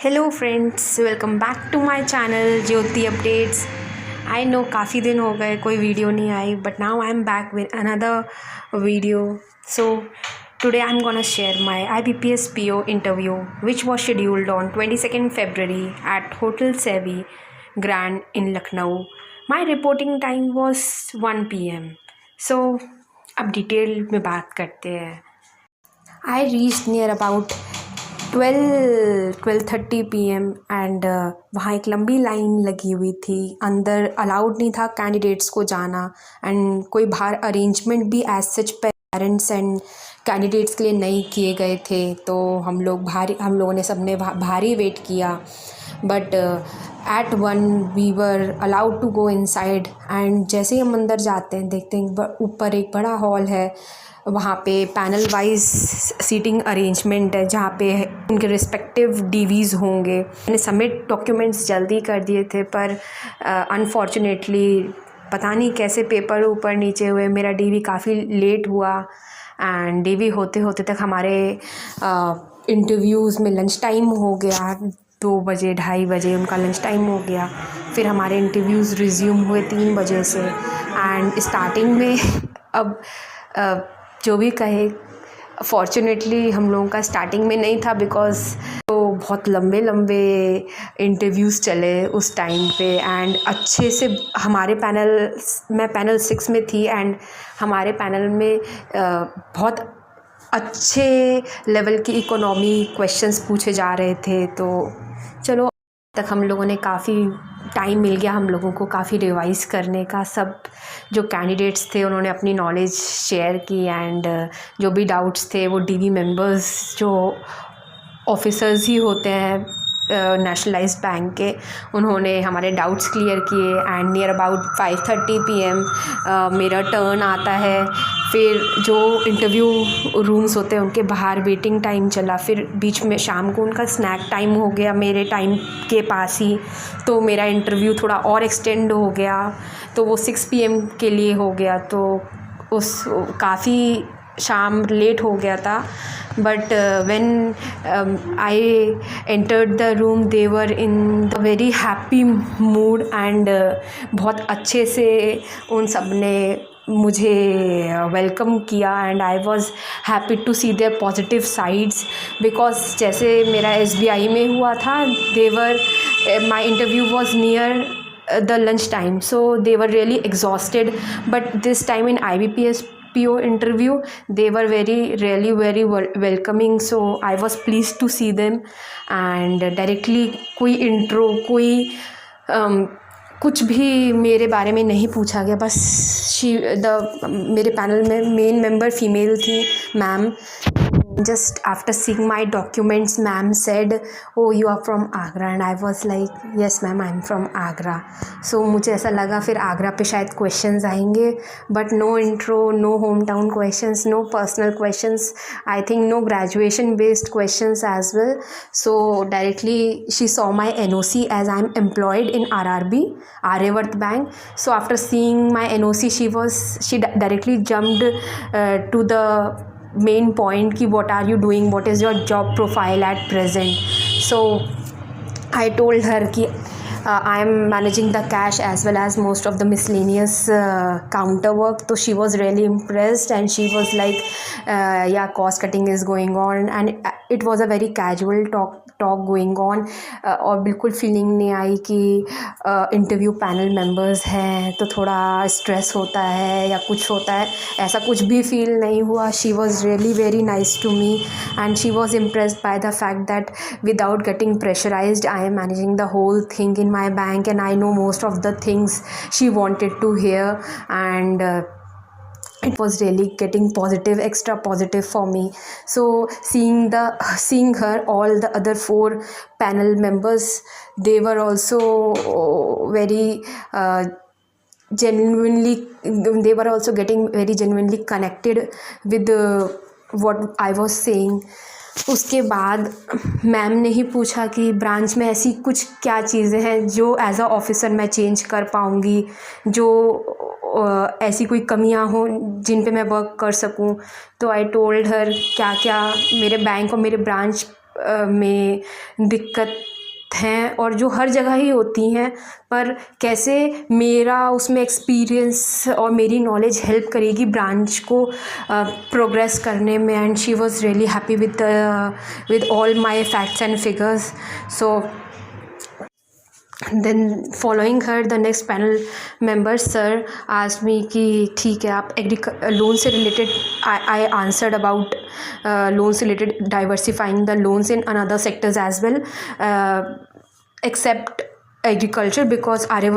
Hello friends, welcome back to my channel Jyoti updates. I know काफ़ी दिन हो गए कोई वीडियो नहीं आई, but now I am back with another video. So today I am gonna share my IBPS PO interview which was scheduled on 22nd February at Hotel Sevi Grand in Lucknow. My reporting time was 1 PM. So अब detail में बात करते हैं. I reached near about 12:30 PM and वहाँ एक लंबी line लगी हुई थी. अंदर अलाउड नहीं था कैंडिडेट्स को जाना, एंड कोई बाहर अरेंजमेंट भी as such parents and candidates के लिए नहीं किए गए थे. तो हम लोगों ने सबने भारी वेट किया. But at 1 we were allowed to go inside. And जैसे ही हम अंदर जाते हैं देखते हैं ऊपर एक बड़ा हॉल है. वहाँ पे पैनल वाइज सीटिंग अरेंजमेंट है जहाँ पे उनके रिस्पेक्टिव DVs होंगे. मैंने सबमिट डॉक्यूमेंट्स जल्दी कर दिए थे, पर अनफॉर्चुनेटली पता नहीं कैसे पेपर ऊपर नीचे हुए. मेरा DV काफ़ी लेट हुआ एंड DV होते होते तक हमारे इंटरव्यूज़ में लंच टाइम हो गया. 2 बजे 2:30 बजे उनका लंच टाइम हो गया. फिर हमारे इंटरव्यूज़ रिज्यूम हुए 3 बजे से. एंड स्टार्टिंग में अब जो भी कहे, फॉर्चुनेटली हम लोगों का स्टार्टिंग में नहीं था, बिकॉज़ तो बहुत लंबे इंटरव्यूज़ चले उस टाइम पे. एंड अच्छे से हमारे मैं पैनल 6 में थी एंड हमारे पैनल में बहुत अच्छे लेवल की इकोनॉमी क्वेश्चंस पूछे जा रहे थे. तो चलो तक हम लोगों ने काफ़ी टाइम मिल गया हम लोगों को काफ़ी रिवाइज़ करने का. सब जो कैंडिडेट्स थे उन्होंने अपनी नॉलेज शेयर की, एंड जो भी डाउट्स थे वो DV मेंबर्स जो ऑफिसर्स ही होते हैं नेशनलाइज्ड बैंक के, उन्होंने हमारे डाउट्स क्लियर किए. एंड नियर अबाउट 5:30 PM मेरा टर्न आता है. फिर जो इंटरव्यू रूम्स होते हैं उनके बाहर वेटिंग टाइम चला. फिर बीच में शाम को उनका स्नैक टाइम हो गया मेरे टाइम के पास ही, तो मेरा इंटरव्यू थोड़ा और एक्सटेंड हो गया. तो वो 6 PM के लिए हो गया. तो उस काफ़ी शाम लेट हो गया था. But when I entered the room they were in the very happy mood. And बहुत अच्छे से उन सब ने मुझे वेलकम किया. And I was happy to see their positive sides, because जैसे मेरा SBI में हुआ था, my interview was near the lunch time, so they were really exhausted. But this time in IBPS PO interview they were really very welcoming, so I was pleased to see them. And directly कोई intro कुछ भी मेरे बारे में नहीं पूछा गया. बस मेरे पैनल में मेन मेंबर फीमेल थी, ma'am. Just after seeing my documents, ma'am said, "Oh, you are from Agra," and I was like, "Yes, ma'am, I'm from Agra." So मुझे ऐसा लगा फिर आगरा पे शायद questions आएंगे, but no intro, no hometown questions, no personal questions. I think no graduation based questions as well. So directly she saw my NOC as I'm employed in RRB, Aryavart Bank. So after seeing my NOC, she directly jumped to the main point ki what are you doing, what is your job profile at present. So I told her ki I am managing the cash as well as most of the miscellaneous counter work. So she was really impressed and she was like, yeah, cost cutting is going on. And it was a very casual talk going on. और बिल्कुल feeling नहीं आई कि interview panel members हैं तो थोड़ा stress होता है या कुछ होता है. ऐसा कुछ भी फील नहीं हुआ. She was really very nice to me and she was impressed by the fact that without getting pressurised I am managing the whole thing in my bank and I know most of the things she wanted to hear. And it was really getting extra positive for me. So seeing her, all the other 4 panel members, they were also very they were also getting very genuinely connected with what I was saying. उसके बाद ma'am ने ही पूछा कि branch में ऐसी कुछ क्या चीज़ें हैं जो एज अ ऑफिसर मैं चेंज कर पाऊँगी, जो ऐसी कोई कमियां हों जिन पे मैं वर्क कर सकूं. तो आई टोल्ड हर क्या क्या मेरे बैंक और मेरे ब्रांच में दिक्कत हैं और जो हर जगह ही होती हैं, पर कैसे मेरा उसमें एक्सपीरियंस और मेरी नॉलेज हेल्प करेगी ब्रांच को प्रोग्रेस करने में. And she was really happy with all my facts and figures. So then following her, the next panel member sir asked me कि ठीक है आप लोन से related, I answered about loans related, diversifying the loans in another sectors as well, except agriculture, because our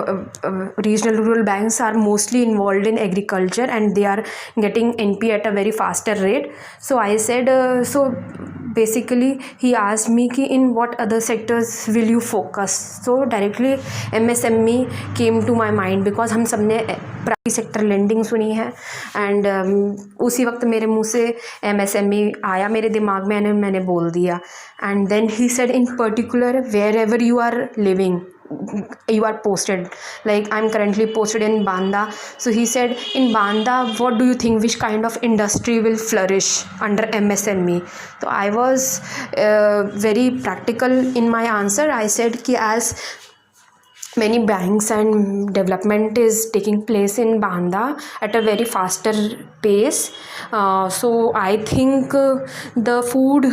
regional rural banks are mostly involved in agriculture and they are getting NP at a very faster rate. So I said so basically he asked me कि in what other sectors will you focus. So directly MSME came to my mind because हम सब ने private sector lending सुनी है. And उसी वक्त मेरे मुंह से MSME आया मेरे दिमाग में, मैंने बोल दिया. And then he said in particular wherever you are living you are posted, like I'm currently posted in Banda. So he said in Banda what do you think, which kind of industry will flourish under MSME? So I was very practical in my answer. I said कि as many banks and development is taking place in Banda at a very faster pace, so I think the food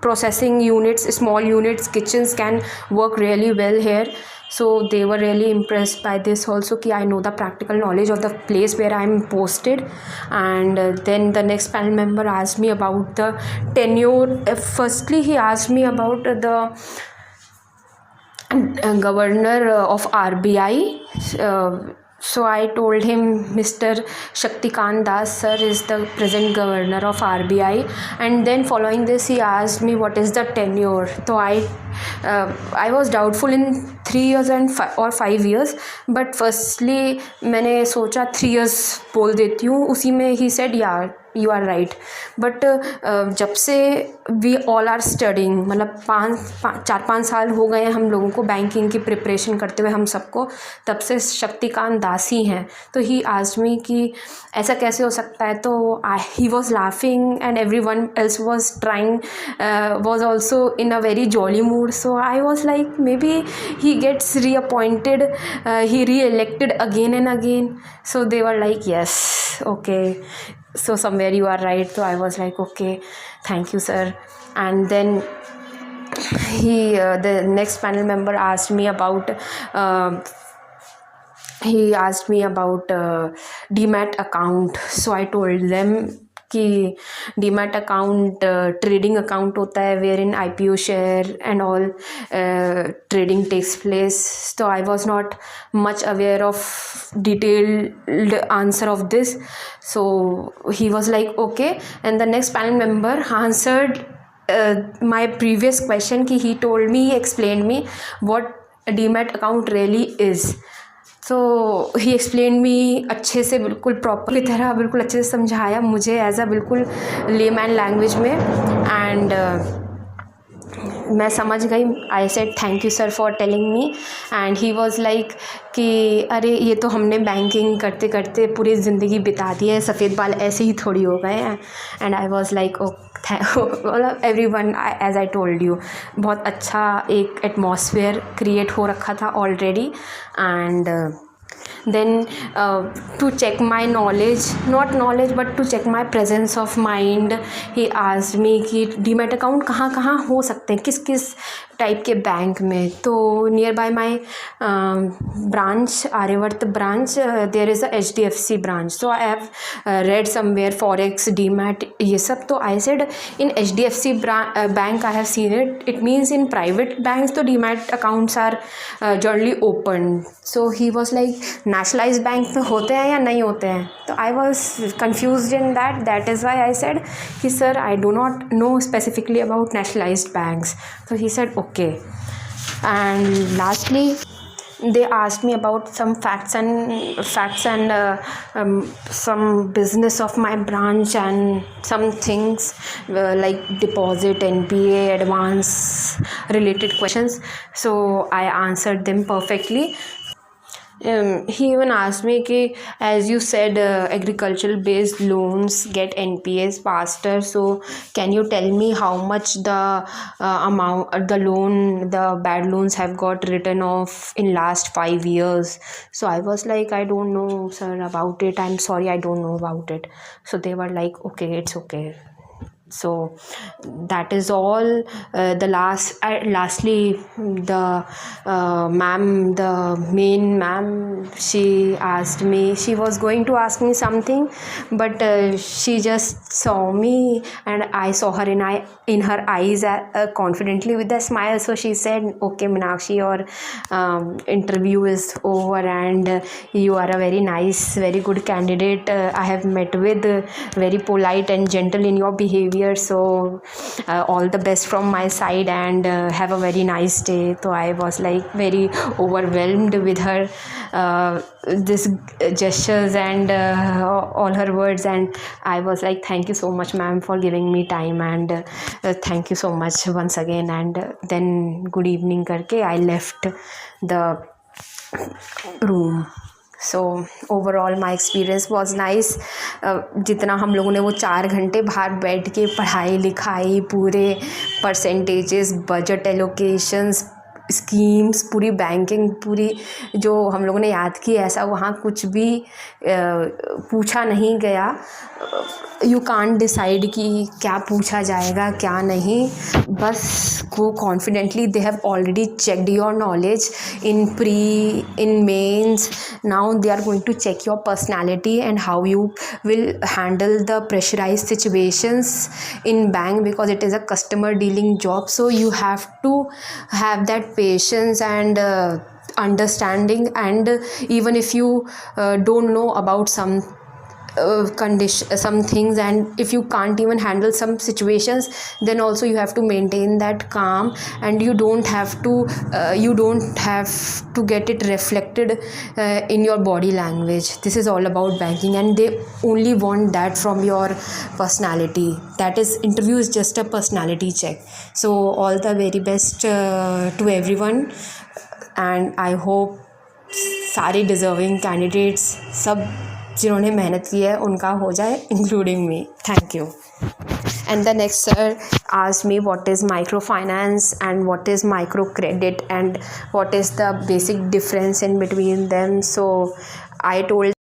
processing units, small units, kitchens can work really well here. So they were really impressed by this also कि I know the practical knowledge of the place where I am posted. And then the next panel member asked me about the tenure. Firstly he asked me about the governor of RBI. So I told him Mr. Shaktikant Das sir is the present governor of RBI. And then following this he asked me what is the tenure. So I was doubtful in 3 years or 5 years, but firstly मैंने सोचा 3 years बोल देती हूँ. उसी में he said yeah you are right. But जब से we all are studying, मतलब 4-5 साल हो गए हैं हम लोगों को बैंकिंग की प्रिपरेशन करते हुए हम सबको, तब से शक्तिकांत दास ही हैं. तो ही आस्क्ड मी कि ऐसा कैसे हो सकता है. तो he was laughing and everyone else was trying, was also in a very jolly mood. So I was like maybe he gets reappointed, he री-elected again and again. So they were like yes, okay, so somewhere you are right. So I was like okay, thank you sir. And then the next panel member asked me about demat account. So I told them कि demat account trading account होता है where in IPO share and all trading takes place. तो I was not much aware of detailed answer of this. So he was like okay. And the next panel member answered my previous question कि he told me, he explained me what a demat account really is. So he explained me अच्छे से, बिल्कुल proper की तरह, बिल्कुल अच्छे से समझाया मुझे एज अ बिल्कुल लेमैन लैंग्वेज में. एंड मैं समझ गई. I said thank you sir for telling me. And he was like कि अरे ये तो हमने बैंकिंग करते करते पूरी ज़िंदगी बिता दी है, सफ़ेद बाल ऐसे ही थोड़ी हो गए हैं. And I was like oh मतलब everyone, as I told you, बहुत अच्छा एक एटमॉस्फेयर क्रिएट हो रखा था already. And then to check my knowledge, not knowledge but to check my presence of mind, he asked me कि demat account कहाँ कहाँ हो सकते हैं, किस किस टाइप के बैंक में. तो nearby my branch, Aryavart branch, there is a HDFC branch. So I have read somewhere forex, demat, ये सब. तो I said in HDFC bank I have seen it. It means in private banks तो demat accounts are generally open. So he was like nationalised bank में होते हैं या नहीं होते हैं. तो I was confused in that is why I said कि sir I do not know specifically about nationalised banks. तो he said okay. And lastly they asked me about some facts and some business of my branch and some things like deposit, NPA, advance related questions. So I answered them perfectly. He even asked me कि as you said agricultural based loans get NPS faster, so can you tell me how much the amount the loan the bad loans have got written off in last 5 years. So I was like, I don't know sir about it, I'm sorry, I don't know about it. So they were like, okay, it's okay. So that is all. Lastly, the ma'am, the main ma'am, she asked me, she was going to ask me something, but she just saw me and I saw her in her eyes confidently with a smile. So she said, okay Meenakshi, your interview is over and you are a very nice, very good candidate I have met with, very polite and gentle in your behavior. So all the best from my side and have a very nice day. So I was like very overwhelmed with her this gestures and all her words, and I was like, thank you so much ma'am for giving me time, and thank you so much once again. And then good evening करके I left the room. So overall my experience was nice. जितना हम लोगों ने वो 4 घंटे बाहर बैठ के पढ़ाई लिखाई, पूरे परसेंटेजेस, बजट एलोकेशंस, स्कीम्स, पूरी बैंकिंग, पूरी जो हम लोगों ने याद की, ऐसा वहाँ कुछ भी पूछा नहीं गया. यू कांट डिसाइड कि क्या पूछा जाएगा क्या नहीं. बस वो confidently they have already checked your knowledge in pre, in mains. Now they are going to check your personality and how you will handle the pressurized situations in bank, because it is a customer dealing job. So you have to have that patience and understanding, and even if you don't know about some condition, some things, and if you can't even handle some situations, then also you have to maintain that calm, and you don't have to get it reflected in your body language. This is all about banking, and they only want that from your personality. That is, interview is just a personality check. So all the very best to everyone, and I hope सारे deserving candidates, सब जिन्होंने मेहनत की है, उनका हो जाए, including me. Thank you. And the next sir asked me what is microfinance and what is microcredit and what is the basic difference in between them. So I told